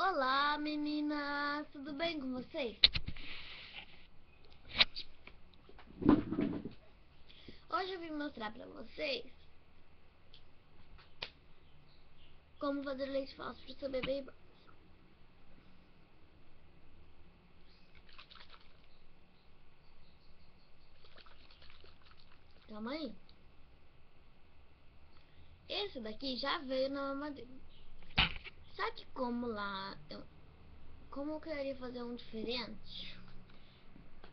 Olá, meninas! Tudo bem com vocês? Hoje eu vim mostrar pra vocês como fazer leite falso pro seu bebê. Calma aí. Esse daqui já veio na mamadeira. Sabe como como eu queria fazer um diferente?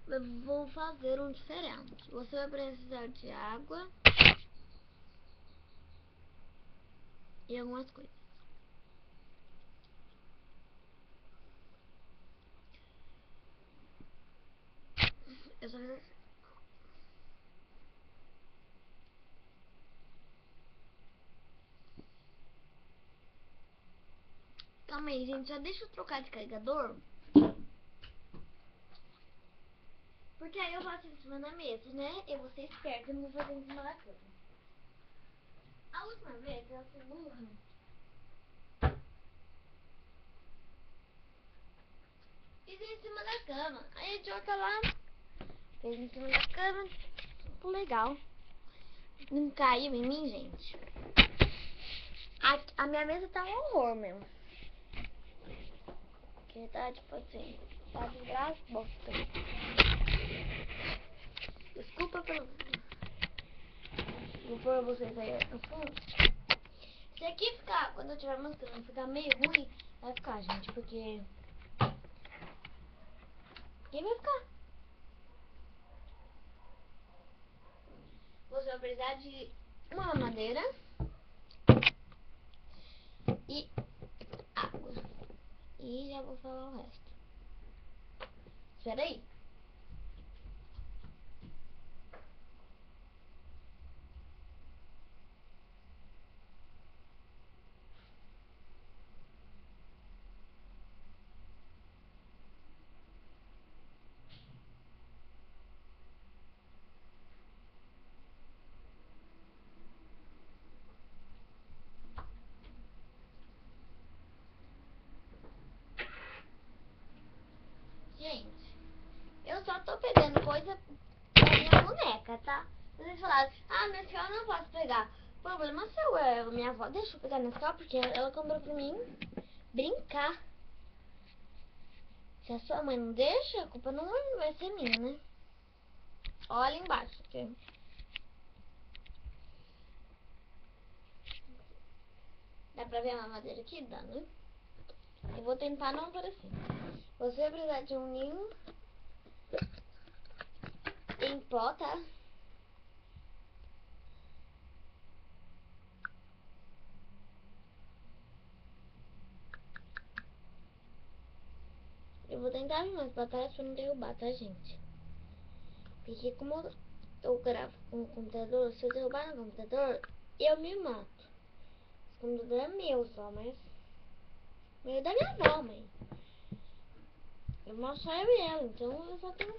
Eu vou fazer um diferente. Você vai precisar de água e algumas coisas. Eu só fiz assim. Calma aí, gente. Só deixa eu trocar de carregador. Porque aí eu faço em cima da mesa, né? Eu vou ser esperta e não vou fazer em cima da cama. A última vez eu fui burra. Fiz em cima da cama. Aí a idiota lá fez em cima da cama. Tudo legal. Não caiu em mim, gente. A minha mesa tá um horror mesmo. Que tá tipo assim. Tá de graça, bosta. Desculpa pelo. Vou pôr vocês aí no fundo. Se aqui ficar, quando eu estiver mostrando, ficar meio ruim, vai ficar, gente, porque. Quem vai ficar? Você vai precisar de uma mamadeira e água. E já vou falar o resto. Espera aí. Gente, eu só tô pegando coisa da minha boneca, tá? Vocês falaram, mas eu não posso pegar. O problema seu, minha avó deixa eu pegar Nescau porque ela comprou pra mim brincar. Se a sua mãe não deixa, a culpa não vai ser minha, né? Olha embaixo aqui. Dá pra ver a mamadeira aqui? Dá, né? Eu vou tentar não por assim. Você vai precisar de um ninho em pó, tá? Eu vou tentar vir mais pra trás pra não derrubar, tá, gente? Porque como eu gravo com o computador, se eu derrubar no computador, eu me mato. O computador é meu só, mas... Meu é da minha avó, mãe. Eu mal só eu e ela, então eu só tenho...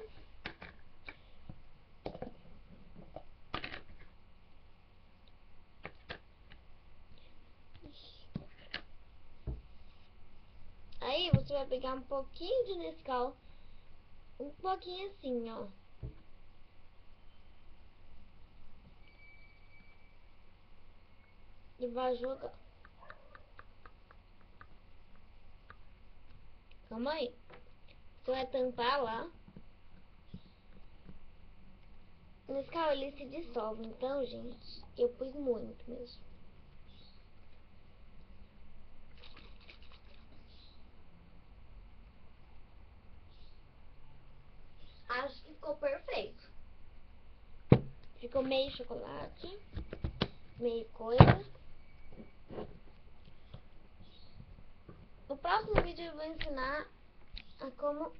Aí você vai pegar um pouquinho de Nescau. Um pouquinho assim, ó. E vai jogar. Calma aí. Você vai tampar lá. O Nescau, ele se dissolve. Então, gente, eu pus muito mesmo. Acho que ficou perfeito. Ficou meio chocolate, meio coisa. No próximo vídeo eu vou ensinar a como